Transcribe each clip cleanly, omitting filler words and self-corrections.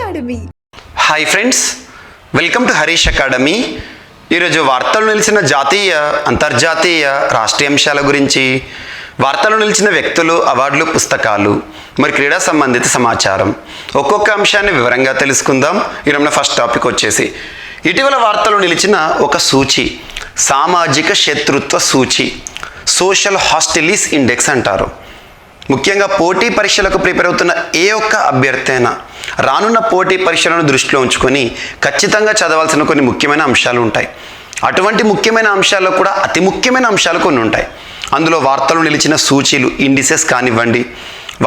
Academy. Hi friends, welcome to Harish academy. ఈరోజు వార్తలు నిలిచిన జాతీయ, అంతర్జాతీయ, రాష్ట్రీయ అంశాల గురించి, వార్తలు నిలిచిన వ్యక్తులు, అవార్డులు, పుస్తకాలు, మరి క్రీడా సంబంధిత సమాచారం, ఒక్కొక్క అంశాన్ని వివరంగా తెలుసుకుందాం. ఈరోజు ఫస్ట్ టాపిక్ వచ్చేసి ఇటీవల వార్తలు నిలిచిన ఒక సూచి, సామాజిక శత్రుత్వ సూచి, సోషల్ హాస్టిలిటీస్ ఇండెక్స్ అంటారు. ముఖ్యంగా పోటీ పరీక్షలకు ప్రిపేర్ అవుతున్న ఏ ఒక్క అభ్యర్థి అయినా రానున్న పోటీ పరీక్షలను దృష్టిలో ఉంచుకొని ఖచ్చితంగా చదవాల్సిన కొన్ని ముఖ్యమైన అంశాలు ఉంటాయి. అటువంటి ముఖ్యమైన అంశాల్లో కూడా అతి ముఖ్యమైన అంశాలు కొన్ని ఉంటాయి. అందులో వార్తలు నిలిచిన సూచీలు, ఇండిసెస్ కానివ్వండి,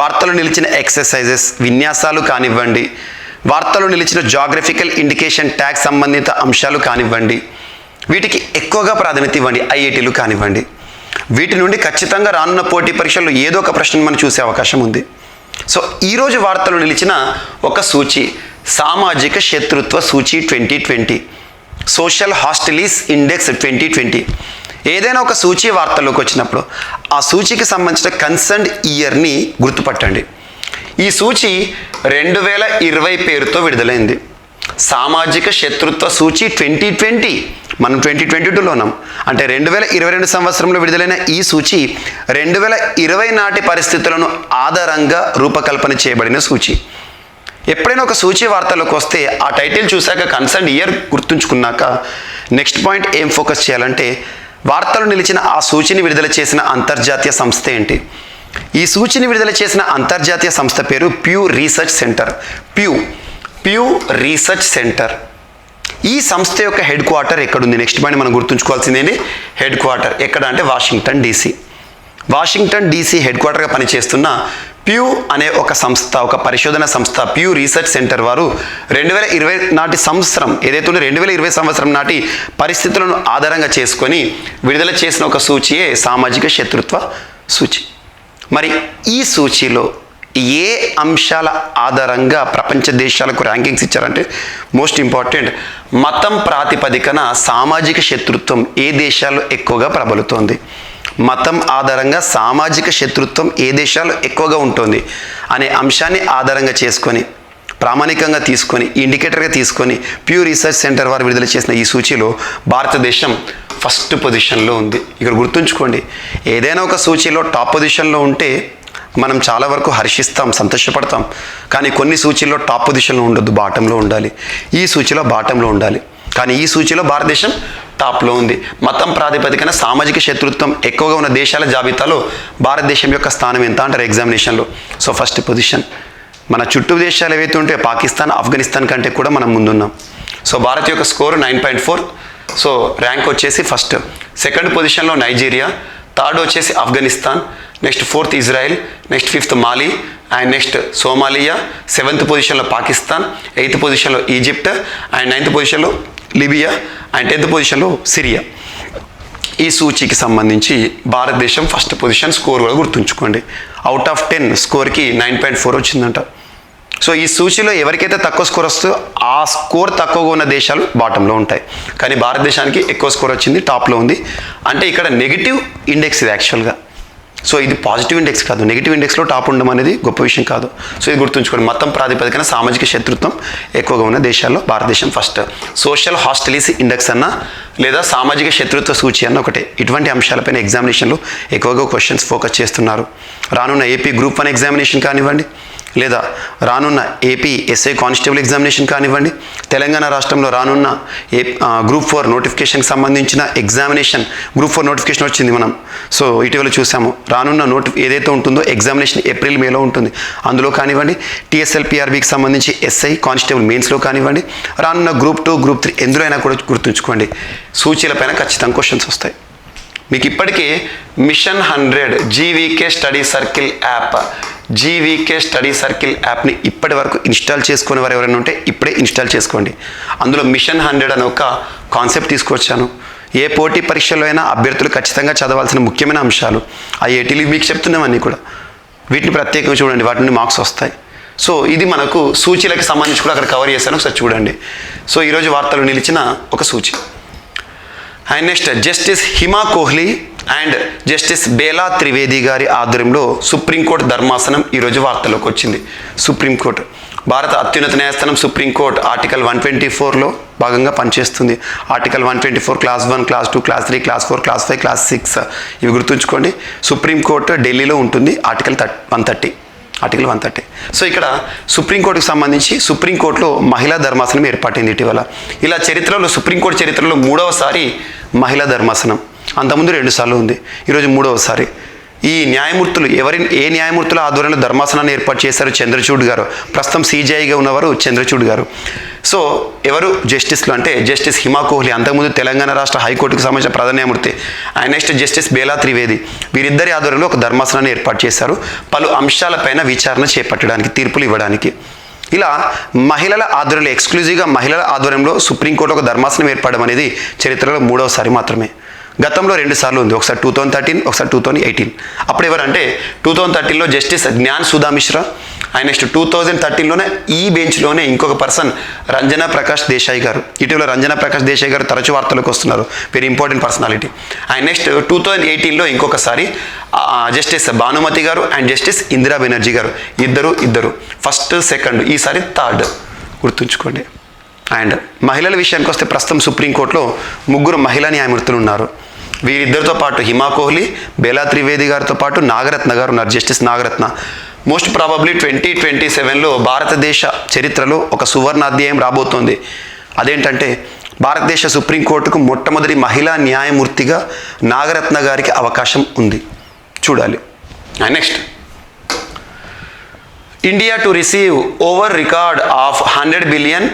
వార్తలు నిలిచిన ఎక్సర్సైజెస్, విన్యాసాలు కానివ్వండి, వార్తలు నిలిచిన జాగ్రఫికల్ ఇండికేషన్ ట్యాగ్ సంబంధిత అంశాలు కానివ్వండి, వీటికి ఎక్కువగా ప్రాధాన్యత ఇవ్వండి. ఐఐటీలు కానివ్వండి, వీటి నుండి ఖచ్చితంగా రానున్న పోటీ పరీక్షల్లో ఏదో ఒక ప్రశ్న మనం చూసే అవకాశం ఉంది. సో ఈరోజు వార్తలు నిలిచిన ఒక సూచి, సామాజిక శత్రుత్వ సూచి 2020, సోషల్ హాస్టిలిటీస్ ఇండెక్స్ 2020. ఏదైనా ఒక సూచి వార్తల్లోకి వచ్చినప్పుడు ఆ సూచికి సంబంధించిన కన్సర్న్డ్ ఇయర్ని గుర్తుపట్టండి. ఈ సూచి 2020 పేరుతో విడుదలైంది. సామాజిక శత్రుత్వ సూచి 2020, మనం 2022లో ఉన్నాం. అంటే 2022 సంవత్సరంలో విడుదలైన ఈ సూచి 2020 నాటి పరిస్థితులను ఆధారంగా రూపకల్పన చేయబడిన సూచి. ఎప్పుడైనా ఒక సూచి వార్తలోకి వస్తే ఆ టైటిల్ చూశాక, కన్సర్న్ ఇయర్ గుర్తుంచుకున్నాక నెక్స్ట్ పాయింట్ ఏం ఫోకస్ చేయాలంటే, వార్తలు నిలిచిన ఆ సూచిని విడుదల చేసిన అంతర్జాతీయ సంస్థ ఏంటి. ఈ సూచిని విడుదల చేసిన అంతర్జాతీయ సంస్థ పేరు Pew research center. Pew research center. ఈ సంస్థ యొక్క హెడ్ క్వార్టర్ ఎక్కడుంది? నెక్స్ట్ పాయింట్ మనం గుర్తుంచుకోవాల్సిందేంటి, హెడ్ క్వార్టర్ ఎక్కడ అంటే Washington DC. Washington DC head క్వార్టర్గా పనిచేస్తున్న ప్యూ అనే ఒక సంస్థ, ఒక పరిశోధన సంస్థ, ప్యూ రీసెర్చ్ సెంటర్ వారు 2020 నాటి సంవత్సరం ఏదైతే ఉందో 2020 సంవత్సరం నాటి పరిస్థితులను ఆధారంగా చేసుకొని విడుదల చేసిన ఒక సూచియే సామాజిక శత్రుత్వ సూచి. మరి ఈ సూచీలో ఏ అంశాల ఆధారంగా ప్రపంచ దేశాలకు ర్యాంకింగ్స్ ఇచ్చారంటే, మోస్ట్ ఇంపార్టెంట్, మతం ప్రాతిపదికన సామాజిక శత్రుత్వం ఏ దేశాల్లో ఎక్కువగా ప్రబలుతోంది, మతం ఆధారంగా సామాజిక శత్రుత్వం ఏ దేశాల్లో ఎక్కువగా ఉంటుంది అనే అంశాన్ని ఆధారంగా చేసుకొని, ప్రామాణికంగా తీసుకొని, ఇండికేటర్గా తీసుకొని ప్యూ రీసెర్చ్ సెంటర్ వారు విడుదల చేసిన ఈ సూచీలో భారతదేశం ఫస్ట్ పొజిషన్లో ఉంది. ఇక్కడ గుర్తుంచుకోండి, ఏదైనా ఒక సూచీలో టాప్ పొజిషన్లో ఉంటే మనం చాలా వరకు హర్షిస్తాం, సంతోషపడతాం. కానీ కొన్ని సూచీల్లో టాప్ పొజిషన్లో ఉండొద్దు, బాటంలో ఉండాలి. ఈ సూచీలో బాటంలో ఉండాలి. కానీ ఈ సూచీలో భారతదేశం టాప్లో ఉంది. మతం ప్రాతిపదికన సామాజిక శత్రుత్వం ఎక్కువగా ఉన్న దేశాల జాబితాలో భారతదేశం యొక్క స్థానం ఎంత అంటారు ఎగ్జామినేషన్లో. So first position. మన చుట్టూ దేశాలు ఏవైతే ఉంటే పాకిస్తాన్, ఆఫ్ఘనిస్తాన్ కంటే కూడా మనం ముందున్నాం. సో భారత్ యొక్క స్కోర్ 9.4. సో ర్యాంక్ వచ్చేసి ఫస్ట్. సెకండ్ పొజిషన్లో నైజీరియా, థర్డ్ వచ్చేసి Afghanistan, next fourth Israel, next fifth Mali, and next Somalia, seventh పొజిషన్లో పాకిస్తాన్, ఎయిత్ పొజిషన్లో ఈజిప్ట్, అండ్ నైన్త్ పొజిషన్లో లిబియా, అండ్ 10th పొజిషన్లో సిరియా. ఈ సూచీకి సంబంధించి భారతదేశం ఫస్ట్ పొజిషన్. స్కోర్ కూడా గుర్తుంచుకోండి, అవుట్ ఆఫ్ 10 స్కోర్కి 9.4 వచ్చిందంట. సో ఈ సూచీలో ఎవరికైతే తక్కువ స్కోర్ వస్తుందో ఆ స్కోర్ తక్కువగా ఉన్న దేశాలు బాటంలో ఉంటాయి. కానీ భారతదేశానికి ఎక్కువ స్కోర్ వచ్చింది, టాప్లో ఉంది. అంటే ఇక్కడ నెగిటివ్ ఇండెక్స్ ఇది యాక్చువల్గా. సో ఇది పాజిటివ్ ఇండెక్స్ కాదు, నెగిటివ్ ఇండెక్స్లో టాప్ ఉండడం అనేది గొప్ప విషయం కాదు. సో ఇది గుర్తుంచుకోండి, మతం ప్రాతిపదికన సామాజిక శత్రుత్వం ఎక్కువగా ఉన్న దేశాల్లో భారతదేశం ఫస్ట్. సోషల్ హాస్టిలిటీస్ ఇండెక్స్ అన్న లేదా సామాజిక శత్రుత్వ సూచి అన్న ఒకటే. ఇటువంటి అంశాలపైన ఎగ్జామినేషన్లో ఎక్కువగా క్వశ్చన్స్ ఫోకస్ చేస్తున్నారు. రానున్న ఏపీ గ్రూప్ 1 ఎగ్జామినేషన్ కానివ్వండి, లేదా రానున్న ఏపీ ఎస్ఐ కానిస్టేబుల్ ఎగ్జామినేషన్ కానివ్వండి, తెలంగాణ రాష్ట్రంలో రానున్న గ్రూప్ 4 నోటిఫికేషన్కి సంబంధించిన ఎగ్జామినేషన్, గ్రూప్ 4 నోటిఫికేషన్ వచ్చింది మనం. సో ఇటీవల చూసాము. రానున్న ఏదైతే ఉంటుందో ఎగ్జామినేషన్ ఏప్రిల్ మేలో ఉంటుంది. అందులో కానివ్వండి, టీఎస్ఎల్పిఆర్బికి సంబంధించి ఎస్ఐ కానిస్టేబుల్ మెయిన్స్లో కానివ్వండి, రానున్న గ్రూప్ 2, గ్రూప్ 3 ఎందులో అయినా కూడా గుర్తుంచుకోండి, సూచీలపైన ఖచ్చితంగా క్వశ్చన్స్ వస్తాయి. మీకు ఇప్పటికే mission 100 GVK study circle app, GVK study circle యాప్ని ఇప్పటి వరకు ఇన్స్టాల్ చేసుకునే వారు ఎవరైనా ఉంటే ఇప్పుడే ఇన్స్టాల్ చేసుకోండి. అందులో మిషన్ 100 అనే ఒక కాన్సెప్ట్ తీసుకొచ్చాను. ఏ పోటీ పరీక్షలో అయినా అభ్యర్థులు ఖచ్చితంగా చదవాల్సిన ముఖ్యమైన అంశాలు, ఐఐటీలు మీకు చెప్తున్నామన్నీ కూడా, వీటిని ప్రత్యేకంగా చూడండి, వాటి నుండి మార్క్స్ వస్తాయి. సో ఇది మనకు సూచీలకు సంబంధించి కూడా అక్కడ కవర్ చేశాను, ఒకసారి చూడండి. సో ఈరోజు వార్తలు నిలిచిన ఒక సూచి. And next justice Hima Kohli and justice Bela Trivedi గారి ఆధ్వర్యంలో సుప్రీంకోర్టు ధర్మాసనం ఈరోజు వార్తలోకి వచ్చింది. సుప్రీంకోర్టు భారత అత్యున్నత న్యాయస్థానం సుప్రీంకోర్టు ఆర్టికల్ 124లో భాగంగా పనిచేస్తుంది. Article 124 class 1, class 2, class 3, class 4, class 5, class 6 ఇవి గుర్తుంచుకోండి. సుప్రీంకోర్టు ఢిల్లీలో ఉంటుంది. ఆర్టికల్ 130. సో ఇక్కడ సుప్రీంకోర్టుకు సంబంధించి సుప్రీంకోర్టులో మహిళా ధర్మాసనం ఏర్పాటైంది ఇటీవల. ఇలా చరిత్రలో సుప్రీంకోర్టు చరిత్రలో 3వసారి మహిళా ధర్మాసనం. అంతకుముందు 2 సార్లు ఉంది, ఈరోజు 3వసారి. ఈ న్యాయమూర్తులు ఏ న్యాయమూర్తుల ఆధ్వర్యంలో ధర్మాసనాన్ని ఏర్పాటు చేశారు? చంద్రచూడ్ గారు. ప్రస్తుతం సిజేఐగా ఉన్నవారు చంద్రచూడ్ గారు. సో ఎవరు జస్టిస్లు అంటే జస్టిస్ హిమా కోహ్లీ, అంతకుముందు తెలంగాణ రాష్ట్ర హైకోర్టుకు సంబంధించిన ప్రధాన న్యాయమూర్తి. Next justice Bela Trivedi. వీరిద్దరి ఆధ్వర్యంలో ఒక ధర్మాసనాన్ని ఏర్పాటు చేశారు పలు అంశాలపైన విచారణ చేపట్టడానికి, తీర్పులు ఇవ్వడానికి. ఇలా మహిళల ఆధ్వర్యంలో, ఎక్స్క్లూజివ్గా మహిళల ఆధ్వర్యంలో సుప్రీంకోర్టు ఒక ధర్మాసనం ఏర్పడడం అనేది చరిత్రలో 3వసారి మాత్రమే. గతంలో 2 సార్లు ఉంది, ఒకసారి 2013, ఒకసారి 2018. అప్పుడు ఎవరంటే 2013లో జస్టిస్ జ్ఞాన్ సుధా మిశ్రా. నెక్స్ట్ 2013లోనే ఈ బెంచ్లోనే ఇంకొక పర్సన్ రంజనా ప్రకాష్ దేశాయ్ గారు. ఇటీవల రంజనా ప్రకాష్ దేశాయ్ గారు తరచు వార్తలకు వస్తున్నారు, వెరీ ఇంపార్టెంట్ పర్సనాలిటీ. నెక్స్ట్ 2018లో ఇంకొకసారి జస్టిస్ భానుమతి గారు అండ్ జస్టిస్ ఇందిరా బెనర్జీ గారు. ఇద్దరు ఫస్ట్, సెకండ్, ఈసారి థర్డ్ గుర్తుంచుకోండి. అండ్ మహిళల విషయానికి వస్తే ప్రస్తుతం సుప్రీంకోర్టులో 3 మహిళా న్యాయమూర్తులు ఉన్నారు. వీరిద్దరితో పాటు హిమా కోహ్లీ, బేలా త్రివేది గారితో పాటు నాగరత్న గారు ఉన్నారు, జస్టిస్ నాగరత్న. మోస్ట్ ప్రాబబ్లీ 2027లో భారతదేశ చరిత్రలో ఒక సువర్ణాధ్యాయం రాబోతోంది. అదేంటంటే భారతదేశ సుప్రీంకోర్టుకు మొట్టమొదటి మహిళా న్యాయమూర్తిగా నాగరత్న గారికి అవకాశం ఉంది. చూడాలి. Next, India to receive over record of 100 billion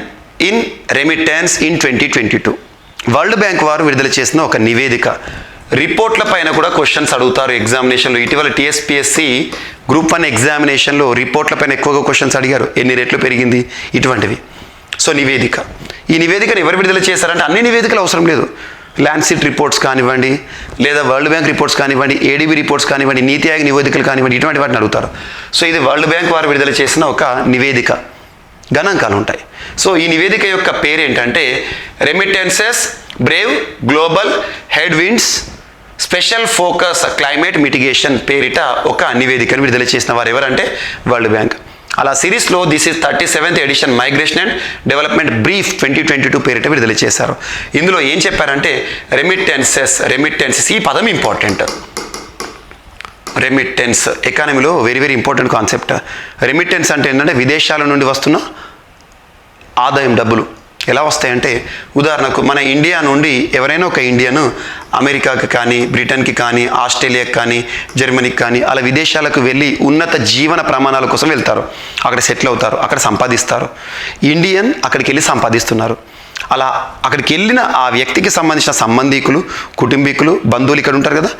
in remittance in 2022. World bank వారు విడుదల చేసిన ఒక నివేదిక. రిపోర్ట్ల పైన కూడా క్వశ్చన్స్ అడుగుతారు ఎగ్జామినేషన్లో. ఇటీవల టీఎస్పీఎస్సీ గ్రూప్ 1 ఎగ్జామినేషన్లో రిపోర్ట్ల పైన ఎక్కువగా క్వశ్చన్స్ అడిగారు. ఎన్ని రెట్లు పెరిగింది, ఇటువంటివి. సో నివేదిక, ఈ నివేదికను ఎవరు విడుదల చేశారంటే అన్ని నివేదికలు అవసరం లేదు. ల్యాండ్సిట్ రిపోర్ట్స్ కానివ్వండి, లేదా వరల్డ్ బ్యాంక్ రిపోర్ట్స్ కానివ్వండి, ఏడీబీ రిపోర్ట్స్ కానివ్వండి, నీతి ఆయోగ్ నివేదికలు కానివ్వండి, ఇటువంటి వాటిని అడుగుతారు. సో ఇది వరల్డ్ బ్యాంక్ వారు విడుదల చేసిన ఒక నివేదిక, గణాంకాలు ఉంటాయి. సో ఈ నివేదిక యొక్క పేరు ఏంటంటే remittances Brave global head winds special focus climate mitigation పేరిట ఒక నివేదికను విడుదల చేసిన వారు ఎవరంటే వరల్డ్ బ్యాంక్. అలా సిరీస్లో this is 37th edition migration and development brief 2022 పేరిట విడుదల చేశారు. ఇందులో ఏం చెప్పారంటే రెమిటెన్సెస్ ఈ పదం ఇంపార్టెంట్. రెమిటెన్స్ ఎకానమీలో వెరీ ఇంపార్టెంట్ కాన్సెప్ట్. రెమిటెన్స్ అంటే ఏంటంటే విదేశాల నుండి వస్తున్న ఆదాయం, డబ్బులు ఎలా వస్తాయంటే, ఉదాహరణకు మన ఇండియా నుండి ఎవరైనా ఒక ఇండియన్ అమెరికాకి కానీ, బ్రిటన్కి కానీ, ఆస్ట్రేలియాకి కానీ, జర్మనీకి కానీ అలా విదేశాలకు వెళ్ళి ఉన్నత జీవన ప్రమాణాల కోసం వెళ్తారు. అక్కడ సెటిల్ అవుతారు, అక్కడ సంపాదిస్తారు. ఇండియన్ అక్కడికి వెళ్ళి సంపాదిస్తున్నారు. అలా అక్కడికి వెళ్ళిన ఆ వ్యక్తికి సంబంధించిన సంబంధికులు, కుటుంబీకులు, బంధువులు ఇక్కడ ఉంటారు కదా,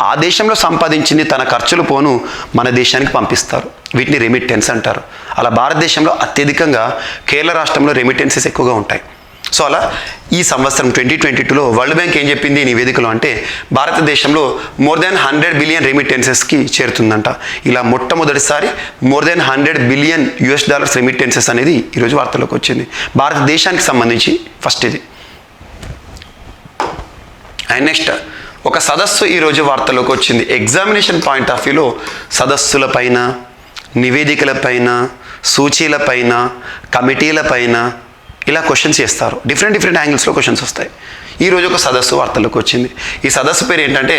ఆ దేశంలో సంపాదించింది తన ఖర్చులు పోను మన దేశానికి పంపిస్తారు. వీటిని రెమిటెన్స్ అంటారు. అలా భారతదేశంలో అత్యధికంగా కేరళ రాష్ట్రంలో రెమిటెన్సెస్ ఎక్కువగా ఉంటాయి. సో అలా ఈ సంవత్సరం 2022లో వరల్డ్ బ్యాంక్ ఏం చెప్పింది ఈ నివేదికలో అంటే భారతదేశంలో మోర్ దాన్ 100 బిలియన్ రెమిటెన్సెస్కి చేరుతుందంట. ఇలా మొట్టమొదటిసారి మోర్ దాన్ $100 బిలియన్ రెమిటెన్సెస్ అనేది ఈరోజు వార్తల్లోకి వచ్చింది. భారతదేశానికి సంబంధించి ఫస్ట్ ఇది. అండ్ నెక్స్ట్, ఒక సదస్సు ఈరోజు వార్తల్లోకి వచ్చింది. ఎగ్జామినేషన్ పాయింట్ ఆఫ్ వ్యూలో సదస్సులపైన, నివేదికలపైన, సూచీలపైన, కమిటీలపైన ఇలా క్వశ్చన్స్ చేస్తారు. డిఫరెంట్ యాంగిల్స్లో క్వశ్చన్స్ వస్తాయి. ఈరోజు ఒక సదస్సు వార్తల్లోకి వచ్చింది. ఈ సదస్సు పేరు ఏంటంటే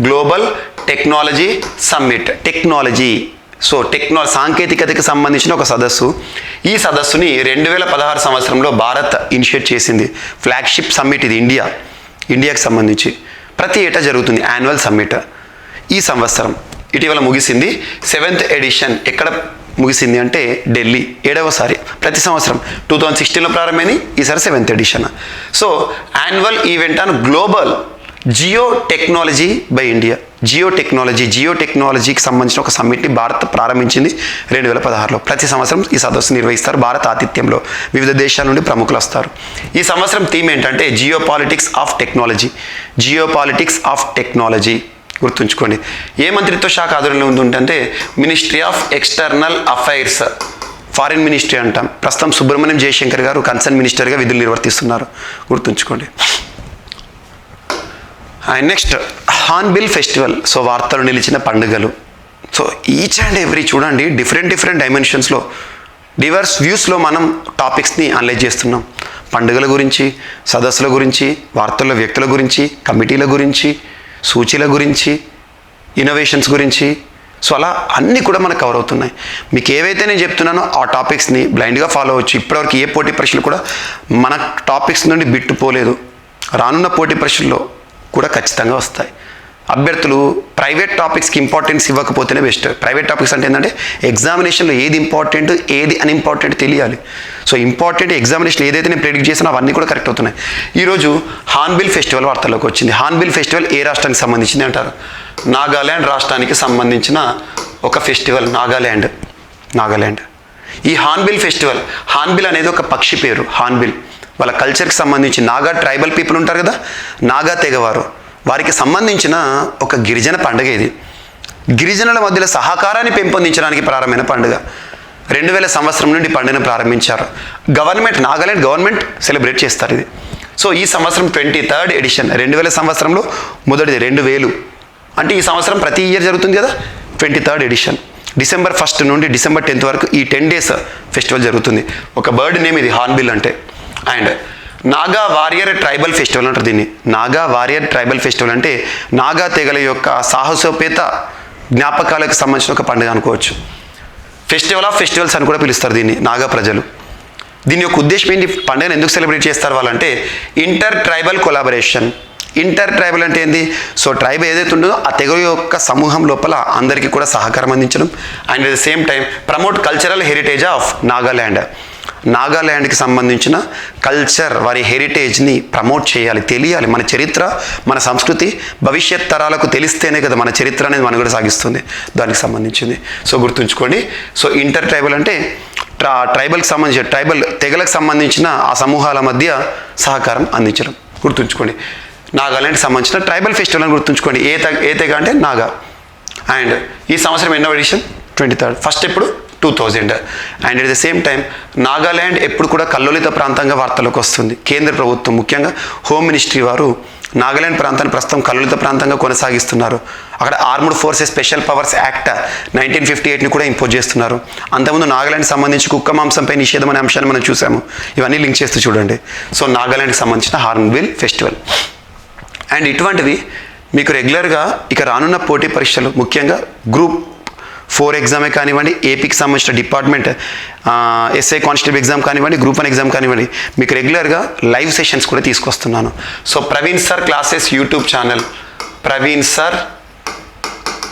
global technology summit. Technology, so సాంకేతికతకి సంబంధించిన ఒక సదస్సు. ఈ సదస్సుని 2016 సంవత్సరంలో భారత్ ఇనిషియేట్ చేసింది. ఫ్లాగ్షిప్ సమ్మిట్ ఇది ఇండియాకి సంబంధించి. ప్రతి ఏటా జరుగుతుంది యాన్యువల్ సమ్మిట్. ఈ సంవత్సరం ఇటీవల ముగిసింది. 7th ఎడిషన్ ఎక్కడ ముగిసింది అంటే ఢిల్లీ. 7వసారి. ప్రతి సంవత్సరం 2016లో ప్రారంభమైంది, ఈసారి 7th edition. So annual event on global geo technology by India. Geo టెక్నాలజీకి సంబంధించిన ఒక సమ్మిట్ని భారత్ ప్రారంభించింది 2016లో. ప్రతి సంవత్సరం ఈ సదస్సు నిర్వహిస్తారు. భారత ఆతిథ్యంలో వివిధ దేశాల నుండి ప్రముఖులు వస్తారు. ఈ సంవత్సరం థీమ్ ఏంటంటే జియో పాలిటిక్స్ ఆఫ్ టెక్నాలజీ. గుర్తుంచుకోండి. ఏ మంత్రిత్వ శాఖ ఆధ్వర్యంలో ఉందంటే ministry of external affairs, foreign ministry అంటాం. ప్రస్తుతం సుబ్రహ్మణ్యం జయశంకర్ గారు కన్సర్న్ మినిస్టర్గా విధులు నిర్వర్తిస్తున్నారు. గుర్తుంచుకోండి. And next, Hornbill festival. So వార్తలు నిలిచిన పండుగలు. సో ఈచ్ అండ్ ఎవ్రీ చూడండి డిఫరెంట్ డైమెన్షన్స్లో డివర్స్ వ్యూస్లో మనం టాపిక్స్ని అనలైజ్ చేస్తున్నాం. పండుగల గురించి, సదస్సుల గురించి, వార్తల్లో వ్యక్తుల గురించి, కమిటీల గురించి, సూచీల గురించి, ఇన్నోవేషన్స్ గురించి. సో అలా అన్నీ కూడా మనకు కవర్ అవుతున్నాయి. మీకు ఏవైతే నేను చెప్తున్నానో ఆ టాపిక్స్ని బ్లైండ్గా ఫాలో అవ్వచ్చు. ఇప్పటివరకు ఏ పోటీ పరీక్షలు కూడా మన టాపిక్స్ నుండి బిట్టుపోలేదు. రానున్న పోటీ పరీక్షల్లో కూడా ఖచ్చితంగా వస్తాయి. అభ్యర్థులు ప్రైవేట్ టాపిక్స్కి ఇంపార్టెన్స్ ఇవ్వకపోతేనే బెస్ట్. ప్రైవేట్ టాపిక్స్ అంటే ఏంటంటే ఎగ్జామినేషన్లో ఏది ఇంపార్టెంట్, ఏది అన్ఇంపార్టెంట్ తెలియాలి. సో ఇంపార్టెంట్ ఎగ్జామినేషన్ ఏదైతే నేను ప్రెడిక్ట్ చేసినా అవన్నీ కూడా కరెక్ట్ అవుతున్నాయి. ఈరోజు హార్న్బిల్ ఫెస్టివల్ వార్తల్లోకి వచ్చింది. హార్న్బిల్ ఫెస్టివల్ ఏ రాష్ట్రానికి సంబంధించింది అంటారు? నాగాల్యాండ్ రాష్ట్రానికి సంబంధించిన ఒక ఫెస్టివల్. నాగాల్యాండ్. ఈ హార్న్బిల్ ఫెస్టివల్, హార్న్బిల్ అనేది ఒక పక్షి పేరు. హార్న్బిల్ వాళ్ళ కల్చర్కి సంబంధించి నాగా ట్రైబల్ పీపుల్ ఉంటారు కదా, నాగా తెగవారు, వారికి సంబంధించిన ఒక గిరిజన పండుగ ఇది. గిరిజనుల మధ్యలో సహకారాన్ని పెంపొందించడానికి ప్రారంభమైన పండుగ. 2000 సంవత్సరం నుండి పండుగను ప్రారంభించారు. నాగాలాండ్ గవర్నమెంట్ సెలబ్రేట్ చేస్తారు ఇది. సో ఈ సంవత్సరం 23rd ఎడిషన్. 2000 సంవత్సరంలో మొదటిది 2000 అంటే ఈ సంవత్సరం ప్రతి ఇయర్ జరుగుతుంది కదా, 23rd ఎడిషన్. December 1st నుండి December 10th వరకు ఈ 10 days ఫెస్టివల్ జరుగుతుంది. ఒక బర్డ్ నేమ్ ఇది హార్న్బిల్ అంటే. And Naga warrior tribal festival అంటారు దీన్ని. నాగా వారియర్ ట్రైబల్ ఫెస్టివల్ అంటే నాగా తెగల యొక్క సాహసోపేత జ్ఞాపకాలకు సంబంధించిన ఒక పండుగ అనుకోవచ్చు. ఫెస్టివల్ ఆఫ్ ఫెస్టివల్స్ అని కూడా పిలుస్తారు దీన్ని నాగా ప్రజలు. దీని యొక్క ఉద్దేశం ఏంటి? పండుగను ఎందుకు సెలబ్రేట్ చేస్తారు వాళ్ళంటే inter tribal collaboration. Inter tribal అంటే ఏంది? సో ట్రైబ్ ఏదైతే ఉంటుందో ఆ తెగ యొక్క సమూహం లోపల అందరికీ కూడా సహకారం అందించడం. And at the same time promote cultural heritage of Nagaland. నాగాల్యాండ్కి సంబంధించిన కల్చర్, వారి హెరిటేజ్ని ప్రమోట్ చేయాలి, తెలియాలి. మన చరిత్ర, మన సంస్కృతి భవిష్యత్ తరాలకు తెలిస్తేనే కదా మన చరిత్ర అనేది మనం కూడా సాగిస్తుంది. దానికి సంబంధించింది. సో గుర్తుంచుకోండి. సో ఇంటర్ ట్రైబల్ అంటే ట్రైబల్కి సంబంధించిన, ట్రైబల్ తెగలకు సంబంధించిన ఆ సమూహాల మధ్య సహకారం అందించడం. గుర్తుంచుకోండి. నాగాల్యాండ్కి సంబంధించిన ట్రైబల్ ఫెస్టివల్ అని గుర్తుంచుకోండి. ఏ తెగ అంటే నాగా. అండ్ ఈ సంవత్సరం ఎన్నో ఎడిషన్? 23rd. ఫస్ట్ ఎప్పుడు? 2000. And at the same time Nagaland ఎప్పుడు కూడా కల్లోలిత ప్రాంతంగా వార్తలకు వస్తుంది. కేంద్ర ప్రభుత్వం ముఖ్యంగా హోమ్ మినిస్ట్రీ వారు నాగాల్యాండ్ ప్రాంతాన్ని ప్రస్తుతం కల్లోలిత ప్రాంతంగా కొనసాగిస్తున్నారు. అక్కడ armed forces special powers act 1958ని కూడా ఇంపోజ్ చేస్తున్నారు. అంతకుముందు నాగాల్యాండ్కి సంబంధించి కుక్క మాంసంపై నిషేధం అనే అంశాన్ని మనం చూసాము. ఇవన్నీ లింక్ చేస్తూ చూడండి. సో నాగాల్యాండ్కి సంబంధించిన హార్న్బిల్ ఫెస్టివల్. అండ్ ఇటువంటివి మీకు రెగ్యులర్గా ఇక రానున్న పోటీ పరీక్షలు, ముఖ్యంగా Group 4 ఎగ్జామే కానివ్వండి, ఏపీకి సంబంధించిన డిపార్ట్మెంట్ ఎస్ఐ కానిస్టేబుల్ ఎగ్జామ్ కానివ్వండి, Group 1 ఎగ్జామ్ కానివ్వండి, మీకు రెగ్యులర్గా లైవ్ సెషన్స్ కూడా తీసుకొస్తున్నాను. So Praveen sir classes YouTube channel, Praveen sir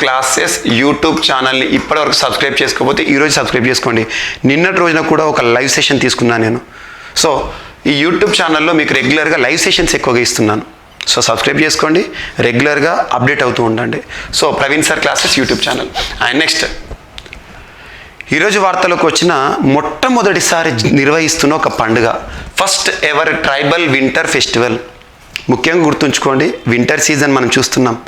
classes YouTube ఛానల్ని ఇప్పటివరకు సబ్స్క్రైబ్ చేసుకోకపోతే ఈరోజు సబ్స్క్రైబ్ చేసుకోండి. నిన్నటి రోజున కూడా ఒక లైవ్ సెషన్ తీసుకున్నాను నేను. సో ఈ యూట్యూబ్ ఛానల్లో మీకు రెగ్యులర్గా లైవ్ సెషన్స్ ఎక్కువగా ఇస్తున్నాను. సో సబ్స్క్రైబ్ చేసుకోండి, రెగ్యులర్గా అప్డేట్ అవుతూ ఉండండి. So Praveen sir classes YouTube channel. And next ఈరోజు వార్తలకు వచ్చిన మొట్టమొదటిసారి నిర్వహిస్తున్న ఒక పండుగ, first ever tribal winter festival. ముఖ్యంగా గుర్తుంచుకోండి, వింటర్ సీజన్ మనం చూస్తున్నాం.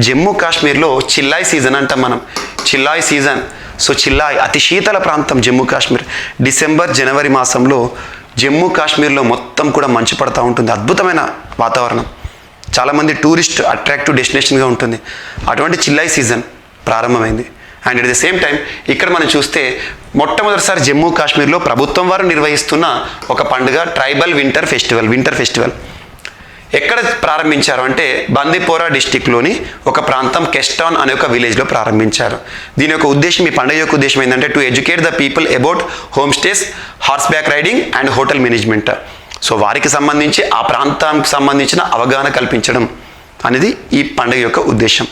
జమ్మూ కాశ్మీర్లో చిల్లాయ్ సీజన్ అంటాం మనం, చిల్లాయ్ సీజన్. సో చిల్లాయ్ అతి శీతల ప్రాంతం జమ్మూ కాశ్మీర్. డిసెంబర్, జనవరి మాసంలో జమ్మూ కాశ్మీర్లో మొత్తం కూడా మంచు పడుతూ ఉంటుంది. అద్భుతమైన వాతావరణం, చాలామంది టూరిస్ట్ అట్రాక్టివ్ డెస్టినేషన్గా ఉంటుంది. అటువంటి చిల్లాయ్ సీజన్ ప్రారంభమైంది. And at the same time ఇక్కడ మనం చూస్తే మొట్టమొదటిసారి జమ్మూ కాశ్మీర్లో ప్రభుత్వం వారు నిర్వహిస్తున్న ఒక పండుగ ట్రైబల్ వింటర్ ఫెస్టివల్. ఎక్కడ ప్రారంభించారు అంటే బందీపోరా డిస్టిక్లోని ఒక ప్రాంతం కెస్టాన్ అనే ఒక విలేజ్లో ప్రారంభించారు. దీని యొక్క ఉద్దేశం, ఈ పండుగ యొక్క ఉద్దేశం ఏంటంటే to educate the people about home stays, horse back riding and hotel management. So వారికి సంబంధించి ఆ ప్రాంతానికి సంబంధించిన అవగాహన కల్పించడం అనేది ఈ పండుగ యొక్క ఉద్దేశం.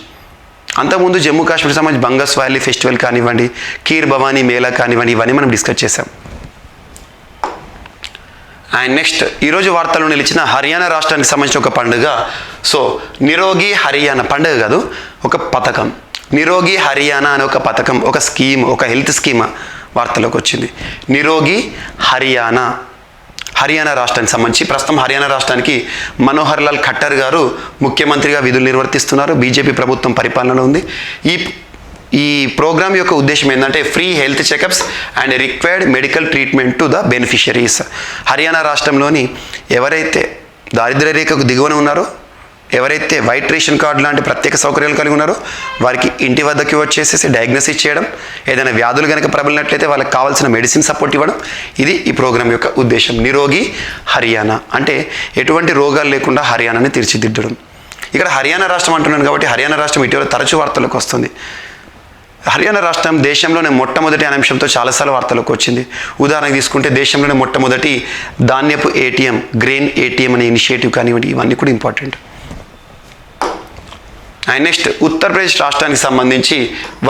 అంతకుముందు జమ్మూ కాశ్మీర్ సంబంధించి బంగస్ వ్యాలీ ఫెస్టివల్ కానివ్వండి, కీర్ భవానీ మేళా కానివ్వండి, ఇవన్నీ మనం డిస్కస్ చేసాం. అండ్ నెక్స్ట్ ఈరోజు వార్తల్లో నిలిచిన హర్యానా రాష్ట్రానికి సంబంధించిన ఒక పండుగ. సో నిరోగి హర్యానా పండుగ కాదు, ఒక పథకం. నిరోగి హర్యానా అనే ఒక పథకం, ఒక స్కీమ్, ఒక హెల్త్ స్కీమ్ వార్తలోకి వచ్చింది. నిరోగి హర్యానా రాష్ట్రానికి సంబంధించి ప్రస్తుతం హర్యానా రాష్ట్రానికి మనోహర్ లాల్ ఖట్టర్ గారు ముఖ్యమంత్రిగా విధులు నిర్వర్తిస్తున్నారు. బీజేపీ ప్రభుత్వం పరిపాలనలో ఉంది. ఈ ప్రోగ్రామ్ యొక్క ఉద్దేశం ఏంటంటే free health checkups and required medical treatment to the beneficiaries. Haryana రాష్ట్రంలోని ఎవరైతే దారిద్ర్య రేఖకు దిగువన ఉన్నారో, ఎవరైతే వైట్ రేషన్ కార్డు లాంటి ప్రత్యేక సౌకర్యాలు కలిగి ఉన్నారో వారికి ఇంటి వద్దకి వచ్చేసేసి డయాగ్నోసిస్ చేయడం, ఏదైనా వ్యాధులు కనుక ప్రబలినట్లయితే వాళ్ళకి కావాల్సిన మెడిసిన్ సపోర్ట్ ఇవ్వడం, ఇది ఈ ప్రోగ్రాం యొక్క ఉద్దేశం. నిరోగి హర్యానా అంటే ఎటువంటి రోగాలు లేకుండా హర్యానాని తీర్చిదిద్దడం. ఇక్కడ హర్యానా రాష్ట్రం అంటున్నాను కాబట్టి హర్యానా రాష్ట్రం ఇటీవల తరచూ వార్తలకు వస్తుంది. హర్యానా రాష్ట్రం దేశంలోనే మొట్టమొదటి అనే అంశంతో చాలాసార్లు వార్తలకు వచ్చింది. ఉదాహరణకు తీసుకుంటే దేశంలోనే మొట్టమొదటి ధాన్యపు ఏటీఎం, గ్రెయిన్ ఏటీఎం అనే ఇనిషియేటివ్ కానివ్వండి, ఇవన్నీ కూడా ఇంపార్టెంట్. అండ్ నెక్స్ట్ ఉత్తరప్రదేశ్ రాష్ట్రానికి సంబంధించి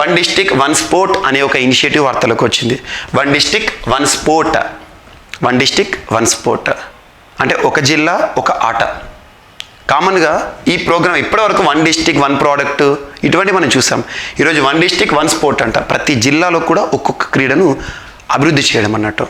1 డిస్టిక్ 1 స్పోర్ట్ అనే ఒక ఇనిషియేటివ్ వార్తలకు వచ్చింది. 1 డిస్టిక్ 1 స్పోర్ట్, 1 డిస్టిక్ 1 స్పోర్ట్ అంటే ఒక జిల్లా ఒక ఆట. కామన్గా ఈ ప్రోగ్రామ్ ఇప్పటివరకు 1 డిస్టిక్ 1 ప్రోడక్ట్ ఇటువంటి మనం చూసాం. ఈరోజు 1 డిస్టిక్ 1 స్పోర్ట్ అంట. ప్రతి జిల్లాలో కూడా ఒక్కొక్క క్రీడను అభివృద్ధి చేయడం అన్నట్టు.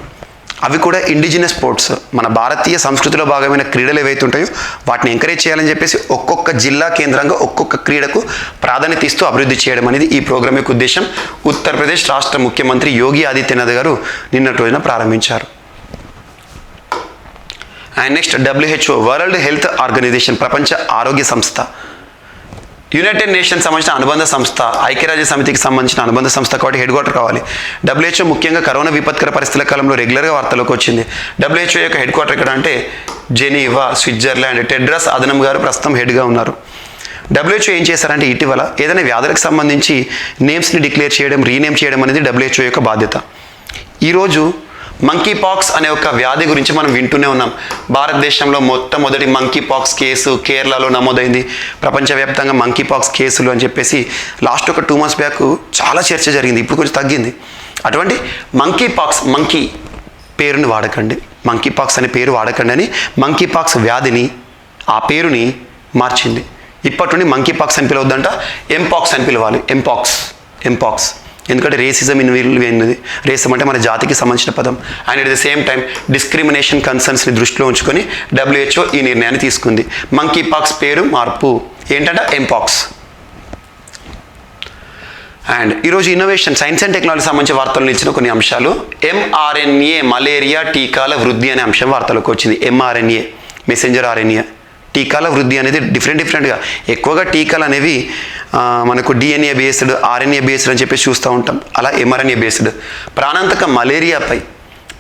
అవి కూడా ఇండిజినస్ స్పోర్ట్స్, మన భారతీయ సంస్కృతిలో భాగమైన క్రీడలు ఏవైతే ఉంటాయో వాటిని ఎంకరేజ్ చేయాలని చెప్పేసి ఒక్కొక్క జిల్లా కేంద్రంగా ఒక్కొక్క క్రీడకు ప్రాధాన్యత ఇస్తూ అభివృద్ధి చేయడం అనేది ఈ ప్రోగ్రామ్ యొక్క ఉద్దేశం. ఉత్తరప్రదేశ్ రాష్ట్ర ముఖ్యమంత్రి యోగి ఆదిత్యనాథ్ గారు నిన్నటి రోజున ప్రారంభించారు. And next WHO, world health organisation, ప్రపంచ ఆరోగ్య సంస్థ, యునైటెడ్ నేషన్స్ సంబంధించిన అనుబంధ సంస్థ, ఐక్యరాజ్య సమితికి సంబంధించిన అనుబంధ సంస్థ కాబట్టి హెడ్ క్వార్టర్ కావాలి. WHO ముఖ్యంగా కరోనా విపత్కర పరిస్థితుల కాలంలో రెగ్యులర్గా వార్తలోకి వచ్చింది. WHO యొక్క హెడ్ క్వార్టర్ ఎక్కడ అంటే జెనీవా, స్విట్జర్లాండ్. టెడ్రస్ అదనం గారు ప్రస్తుతం హెడ్గా ఉన్నారు. WHO ఏం చేశారంటే ఇటీవల ఏదైనా వ్యాధులకు సంబంధించి నేమ్స్ని డిక్లేర్ చేయడం, రీనేమ్ చేయడం అనేది WHO యొక్క బాధ్యత. ఈరోజు మంకీ పాక్స్ అనే ఒక వ్యాధి గురించి మనం వింటూనే ఉన్నాం. భారతదేశంలో మొట్టమొదటి మంకీ పాక్స్ కేసు కేరళలో నమోదైంది. ప్రపంచవ్యాప్తంగా మంకీ పాక్స్ కేసులు అని చెప్పేసి లాస్ట్ ఒక 2 months బ్యాక్ చాలా చర్చ జరిగింది. ఇప్పుడు కొంచెం తగ్గింది. అటువంటి మంకీ పాక్స్, మంకీ పేరుని వాడకండి, మంకీ పాక్స్ అనే పేరు వాడకండి అని మంకీ పాక్స్ వ్యాధిని ఆ పేరుని మార్చింది. ఇప్పటి నుండి మంకీ పాక్స్ అని పిలవద్దంట, ఎంపాక్స్ అని పిలవాలి. ఎంపాక్స్ ఎందుకంటే రేసిజం ఇన్వాల్వ్, రేసిజం అంటే మన జాతికి సంబంధించిన పదం. And at the same time discrimination కన్సర్న్స్ని దృష్టిలో ఉంచుకొని WHO ఈ నిర్ణయాన్ని తీసుకుంది. మంకీ పాక్స్ పేరు మార్పు ఏంటంటే ఎంపాక్స్. అండ్ ఈరోజు ఇన్నోవేషన్, సైన్స్ అండ్ టెక్నాలజీ సంబంధించిన వార్తలు ఇచ్చిన కొన్ని అంశాలు. mRNA మలేరియా టీకాల వృద్ధి అనే అంశం వార్తలకు వచ్చింది. mRNA మెసెంజర్ RNA టీకాల వృద్ధి అనేది డిఫరెంట్గా, ఎక్కువగా టీకాలు అనేవి మనకు DNA బేస్డ్, RNA బేస్డ్ అని చెప్పేసి చూస్తూ ఉంటాం. అలా mRNA బేస్డ్ ప్రాణాంతక మలేరియాపై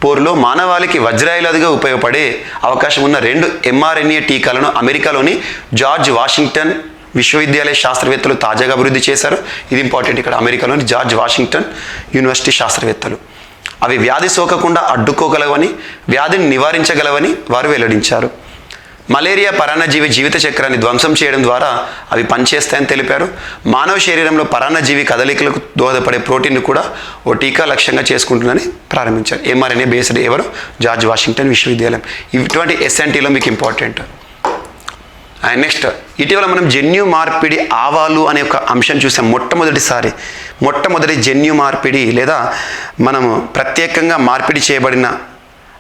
పోరులో మానవాళికి వజ్రాయుధాలుగా ఉపయోగపడే అవకాశం ఉన్న 2 mRNA టీకాలను అమెరికాలోని జార్జ్ వాషింగ్టన్ విశ్వవిద్యాలయ శాస్త్రవేత్తలు తాజాగా అభివృద్ధి చేశారు. ఇది ఇంపార్టెంట్. ఇక్కడ అమెరికాలోని జార్జ్ వాషింగ్టన్ యూనివర్సిటీ శాస్త్రవేత్తలు అవి వ్యాధి సోకకుండా అడ్డుకోగలవని, వ్యాధిని నివారించగలవని వారు వెల్లడించారు. మలేరియా పరాన్నజీవి జీవిత చక్రాన్ని ధ్వంసం చేయడం ద్వారా అవి పనిచేస్తాయని తెలిపారు. మానవ శరీరంలో పరాన్నజీవి కదలికలకు దోహదపడే ప్రోటీన్ను కూడా ఓ టీకా లక్ష్యంగా చేసుకుంటుందని ప్రారంభించారు. mRNA బేస్డ్ ఎవరు? జార్జ్ వాషింగ్టన్ విశ్వవిద్యాలయం. ఇటువంటి SNTలో మీకు ఇంపార్టెంట్. అండ్ నెక్స్ట్ ఇటీవల మనం జన్యు మార్పిడి ఆవాలు అనే ఒక అంశం చూసాం. మొట్టమొదటి జన్యు మార్పిడి లేదా మనము ప్రత్యేకంగా మార్పిడి చేయబడిన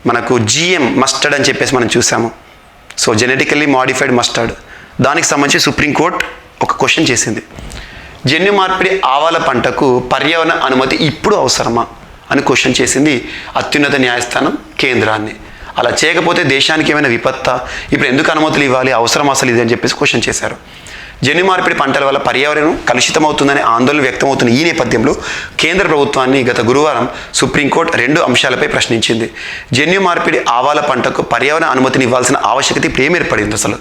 మనకు GM మస్టర్డ్ అని చెప్పేసి మనం చూసాము. సో జెనెటికల్లీ మాడిఫైడ్ మస్టర్డ్, దానికి సంబంధించి సుప్రీంకోర్టు ఒక క్వశ్చన్ చేసింది. జన్యు మార్పిడి ఆవాల పంటకు పర్యావరణ అనుమతి ఇప్పుడు అవసరమా అని క్వశ్చన్ చేసింది అత్యున్నత న్యాయస్థానం కేంద్రాన్ని. అలా చేయకపోతే దేశానికి ఏమైనా విపత్తా, ఇప్పుడు ఎందుకు అనుమతులు ఇవ్వాలి, అవసరం అసలు ఇది అని చెప్పేసి క్వశ్చన్ చేశారు. జన్యు మార్పిడి పంటల వల్ల పర్యావరణం కలుషితమవుతుందనే ఆందోళన వ్యక్తమవుతున్న ఈ నేపథ్యంలో కేంద్ర ప్రభుత్వాన్ని గత గురువారం సుప్రీంకోర్టు 2 అంశాలపై ప్రశ్నించింది. జన్యు మార్పిడి ఆవాల పంటకు పర్యావరణ అనుమతిని ఇవ్వాల్సిన ఆవశ్యకత ఇప్పుడు ఏం ఏర్పడింది, అసలు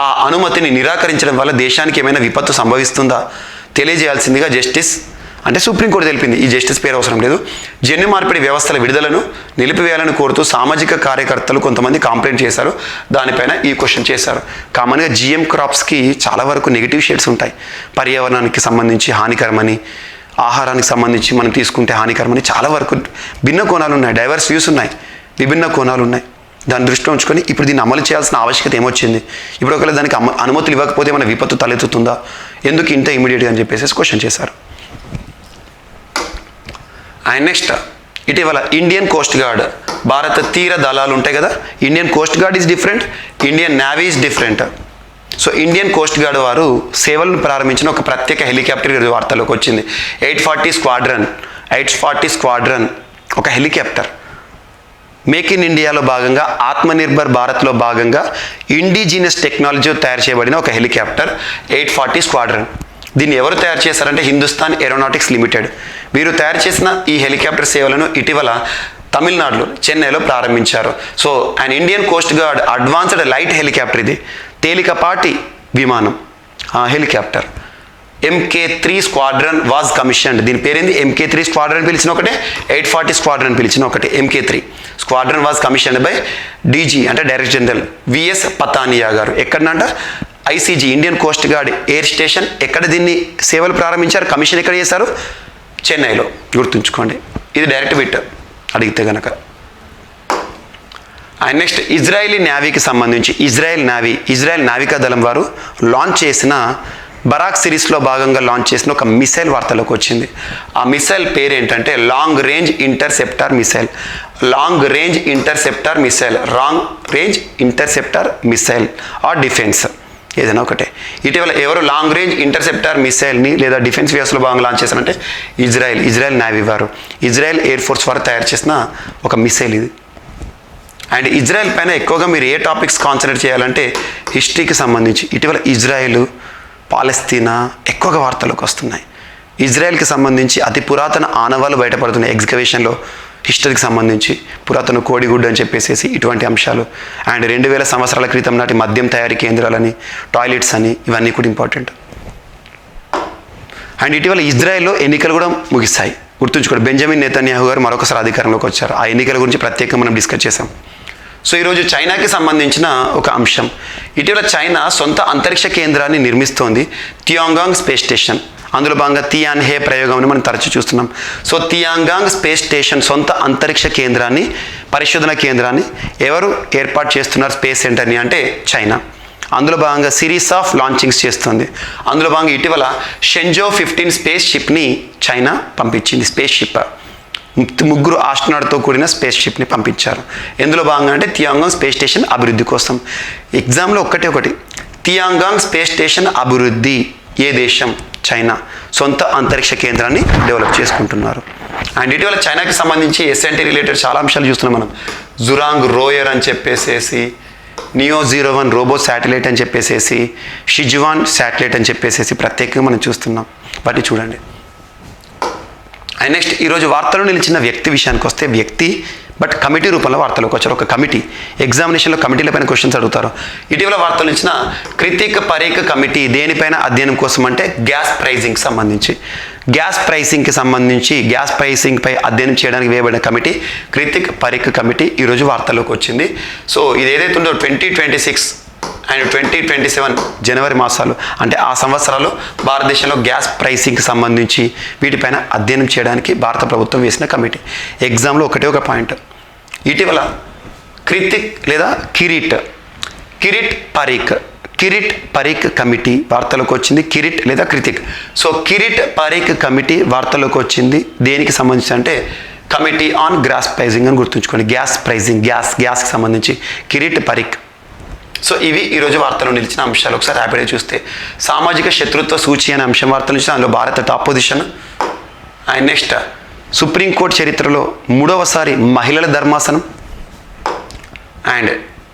ఆ అనుమతిని నిరాకరించడం వల్ల దేశానికి ఏమైనా విపత్తు సంభవిస్తుందా తెలియజేయాల్సిందిగా జస్టిస్ అంటే సుప్రీంకోర్టు తెలిపింది. ఈ జస్టిస్ పేరు అవసరం లేదు. జన్యు మార్పిడి వ్యవస్థల విడుదలను నిలిపివేయాలని కోరుతూ సామాజిక కార్యకర్తలు కొంతమంది కంప్లైంట్ చేశారు. దానిపైన ఈ క్వశ్చన్ చేశారు. కామన్గా GM క్రాప్స్కి చాలా వరకు నెగిటివ్ షేడ్స్ ఉంటాయి. పర్యావరణానికి సంబంధించి హానికరమని, ఆహారానికి సంబంధించి మనం తీసుకుంటే హానికరమని చాలా వరకు భిన్న కోణాలు ఉన్నాయి, డైవర్స్ వ్యూస్ ఉన్నాయి, విభిన్న కోణాలు ఉన్నాయి. దాన్ని దృష్టిలో ఉంచుకొని ఇప్పుడు దీన్ని అమలు చేయాల్సిన ఆవశ్యకత ఏమొచ్చింది, ఇప్పుడు ఒకవేళ దానికి అనుమతులు ఇవ్వకపోతే మన విపత్తు తలెత్తుతుందా, ఎందుకు ఇంత ఇమీడియట్గా అని చెప్పేసి క్వశ్చన్ చేశారు. అండ్ నెక్స్ట్ ఇటీవల ఇండియన్ కోస్ట్ గార్డ్, భారత తీర దళాలు ఉంటాయి కదా, Indian coast guard is different, Indian navy is different. So Indian coast guard వారు సేవలను ప్రారంభించిన ఒక ప్రత్యేక హెలికాప్టర్ ఈరోజు వార్తలోకి వచ్చింది. 840 స్క్వాడ్రన్ ఒక హెలికాప్టర్ మేక్ ఇన్ ఇండియాలో భాగంగా ఆత్మనిర్భర్ భారత్లో భాగంగా ఇండిజినస్ టెక్నాలజీ తయారు చేయబడిన ఒక హెలికాప్టర్ 840 స్క్వాడ్రన్. దీన్ని ఎవరు తయారు చేశారంటే హిందుస్థాన్ ఏరోనాటిక్స్ లిమిటెడ్. వీరు తయారు చేసిన ఈ హెలికాప్టర్ సేవలను ఇటీవల తమిళనాడులో చెన్నైలో ప్రారంభించారు. So and Indian coast guard advanced light helicopter, ఇది తేలికపాటి విమానం helicopter MK3 squadron was commissioned. దీని పేరేంది? MK3 స్క్వాడ్రన్ పిలిచిన ఒకటే, 840 స్క్వాడ్రన్ పిలిచిన ఒకటే. MK3 squadron was commissioned by DG అంటే డైరెక్టర్ జనరల్ VS పతానియా గారు. ఎక్కడనంట? ICG Indian coast guard air station. ఎక్కడ దీన్ని సేవలు ప్రారంభించారు? కమిషన్ ఎక్కడ చేశారు? చెన్నైలో. గుర్తుంచుకోండి, ఇది డైరెక్ట్ బిట్ అడిగితే కనుక. అండ్ నెక్స్ట్ ఇజ్రాయిలీ నేవీకి సంబంధించి ఇజ్రాయెల్ నావికా దళం వారు లాంచ్ చేసిన బరాక్ సిరీస్లో భాగంగా లాంచ్ చేసిన ఒక మిసైల్ వార్తలోకి వచ్చింది. ఆ మిసైల్ పేరు ఏంటంటే long range interceptor missile or defence, ఏదైనా ఒకటే. ఇటీవల ఎవరు లాంగ్ రేంజ్ ఇంటర్సెప్టార్ మిసైల్ని లేదా డిఫెన్స్ వ్యూస్లో భాగంగా లాంచ్ చేశారంటే ఇజ్రాయెల్ నేవీ వారు, ఇజ్రాయెల్ ఎయిర్ ఫోర్స్ వారు తయారు చేసిన ఒక మిసైల్ ఇది. అండ్ ఇజ్రాయెల్ పైన ఎక్కువగా మీరు ఏ టాపిక్స్ కాన్సన్ట్రేట్ చేయాలంటే హిస్టరీకి సంబంధించి ఇటీవల ఇజ్రాయెల్ పాలస్తీనా ఎక్కువగా వార్తలకు వస్తున్నాయి. ఇజ్రాయెల్కి సంబంధించి అతి పురాతన ఆనవాళ్ళు బయటపడుతున్నాయి ఎగ్జికవేషన్లో, హిస్టరీకి సంబంధించి పురాతన కోడిగుడ్డు అని చెప్పేసి ఇటువంటి అంశాలు. అండ్ 2000 సంవత్సరాల క్రితం నాటి మద్యం తయారీ కేంద్రాలని, టాయిలెట్స్ అని, ఇవన్నీ కూడా ఇంపార్టెంట్. అండ్ ఇటీవల ఇజ్రాయెల్లో ఎన్నికలు కూడా ముగిస్తాయి. గుర్తుంచుకోండి, బెంజమిన్ నెతన్యాహు గారు మరొకసారి అధికారంలోకి వచ్చారు. ఆ ఎన్నికల గురించి ప్రత్యేకంగా మనం డిస్కస్ చేసాం. సో ఈరోజు చైనాకి సంబంధించిన ఒక అంశం. ఇటీవల చైనా సొంత అంతరిక్ష కేంద్రాన్ని నిర్మిస్తోంది, టియాంగాంగ్ స్పేస్ స్టేషన్. అందులో భాగంగా తియాన్హే ప్రయోగంని మనం తరచూ చూస్తున్నాం. సో తియాంగాంగ్ స్పేస్ స్టేషన్ సొంత అంతరిక్ష కేంద్రాన్ని, పరిశోధన కేంద్రాన్ని ఎవరు ఏర్పాటు చేస్తున్నారు స్పేస్ సెంటర్ని అంటే చైనా. అందులో భాగంగా సిరీస్ ఆఫ్ లాంచింగ్స్ చేస్తుంది. అందులో భాగంగా ఇటీవల షెంజో 15 స్పేస్ షిప్ని చైనా పంపించింది. స్పేస్ షిప్ 3 ఆస్ట్రోనాట్తో కూడిన స్పేస్ షిప్ని పంపించారు. ఎందులో భాగంగా అంటే తియాంగాంగ్ స్పేస్ స్టేషన్ అభివృద్ధి కోసం. ఎగ్జామ్లో ఒకటి తియాంగాంగ్ స్పేస్ స్టేషన్ అభివృద్ధి ఏ దేశం? చైనా. సొంత అంతరిక్ష కేంద్రాన్ని డెవలప్ చేసుకుంటున్నారు. అండ్ ఇటీవల చైనాకి సంబంధించి SNT రిలేటెడ్ చాలా అంశాలు చూస్తున్నాం మనం. జురాంగ్ రోయర్ అని చెప్పేసి, నియో-01 రోబో శాటిలైట్ అని చెప్పేసి, షిజువాన్ శాటిలైట్ అని చెప్పేసి ప్రత్యేకంగా మనం చూస్తున్నాం. వాటిని చూడండి. అండ్ నెక్స్ట్ ఈరోజు వార్తలు నిలిచిన వ్యక్తి విషయానికి వస్తే, వ్యక్తి బట్ కమిటీ రూపంలో వార్తలోకి వచ్చారు. ఒక కమిటీ, ఎగ్జామినేషన్లో కమిటీలపైన క్వశ్చన్స్ అడుగుతారు. ఇటీవల వార్తలు నిలిచిన క్రితిక్ పరీక్ కమిటీ దేనిపైన అధ్యయనం కోసం అంటే గ్యాస్ ప్రైసింగ్కి సంబంధించి. గ్యాస్ ప్రైసింగ్ పై అధ్యయనం చేయడానికి వేయబడిన కమిటీ క్రితిక్ పరీక్ కమిటీ ఈరోజు వార్తల్లోకి వచ్చింది. సో ఇది ఏదైతే ఉందో 2026 అండ్ 2027 జనవరి మాసాలు అంటే ఆ సంవత్సరాలు భారతదేశంలో గ్యాస్ ప్రైసింగ్కి సంబంధించి వీటిపైన అధ్యయనం చేయడానికి భారత ప్రభుత్వం వేసిన కమిటీ. ఎగ్జామ్లో ఒక పాయింట్. ఇటీవల క్రితిక్ లేదా కిరీట్ పరీక్ కమిటీ వార్తలోకి వచ్చింది. కిరీట్ లేదా క్రితిక్. సో కిరీట్ పరీక్ కమిటీ వార్తలోకి వచ్చింది దేనికి సంబంధించి అంటే కమిటీ ఆన్ గ్యాస్ ప్రైసింగ్ అని గుర్తుంచుకోండి. గ్యాస్కి సంబంధించి కిరీట్ పరీక్. సో ఇవి ఈరోజు వార్తలు నిలిచిన అంశాలు. ఒకసారి ర్యాపిడ్గా చూస్తే సామాజిక శత్రుత్వ సూచి అనే అంశం వార్తలు నిలిచిన, అందులో Bharat top position. And next supreme court చరిత్రలో 3వసారి మహిళల ధర్మాసనం. అండ్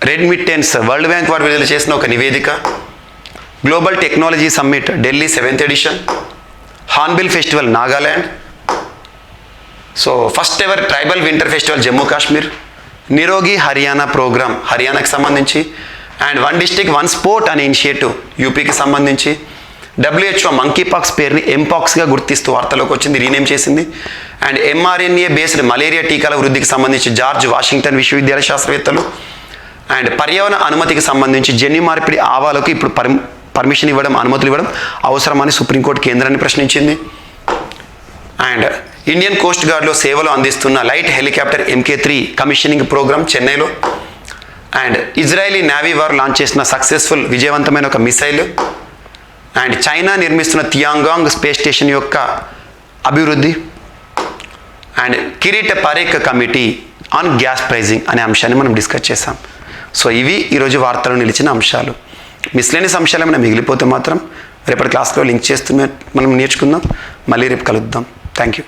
రెడ్మిట్టెన్స్ వరల్డ్ బ్యాంక్ వారు విడుదల చేసిన ఒక నివేదిక. Global technology summit Delhi 7th edition. Hornbill festival Nagaland. So first ever tribal winter festival Jammu Kashmir. Nirogi Haryana programme హర్యానాకి సంబంధించి. అండ్ 1 డిస్ట్రిక్ట్ 1 స్పోర్ట్ అనే ఇనిషియేటివ్ యూపీకి సంబంధించి. WHO మంకీ పాక్స్ పేరుని ఎంపాక్స్గా గుర్తిస్తూ వార్తలోకి వచ్చింది, రీనేమ్ చేసింది. అండ్ mRNA బేస్డ్ మలేరియా టీకాల వృద్ధికి సంబంధించి జార్జ్ వాషింగ్టన్ విశ్వవిద్యాలయ శాస్త్రవేత్తలు. అండ్ పర్యావరణ అనుమతికి సంబంధించి జన్యు మార్పిడి ఆవాలకు ఇప్పుడు పర్మిషన్ ఇవ్వడం, అనుమతులు ఇవ్వడం అవసరమని సుప్రీంకోర్టు కేంద్రాన్ని ప్రశ్నించింది. అండ్ ఇండియన్ కోస్ట్ గార్డ్లో సేవలు అందిస్తున్న light helicopter MK3 commissioning programme చెన్నైలో. అండ్ ఇజ్రాయలీ నేవీ వారు లాంచ్ చేసిన విజయవంతమైన ఒక మిసైల్. అండ్ చైనా నిర్మిస్తున్న తియాంగాంగ్ స్పేస్ స్టేషన్ యొక్క అభివృద్ధి. And Kirit Parikh committee on gas pricing అనే అంశాన్ని మనం డిస్కస్ చేసాం. సో ఇవి ఈరోజు వార్తలు నిలిచిన అంశాలు. మిస్లేనియస్ అంశాలు ఏమైనా మిగిలిపోతే మాత్రం రేపటి క్లాస్లో లింక్ చేస్తూ మనం నేర్చుకుందాం. మళ్ళీ రేపు కలుద్దాం. Thank you.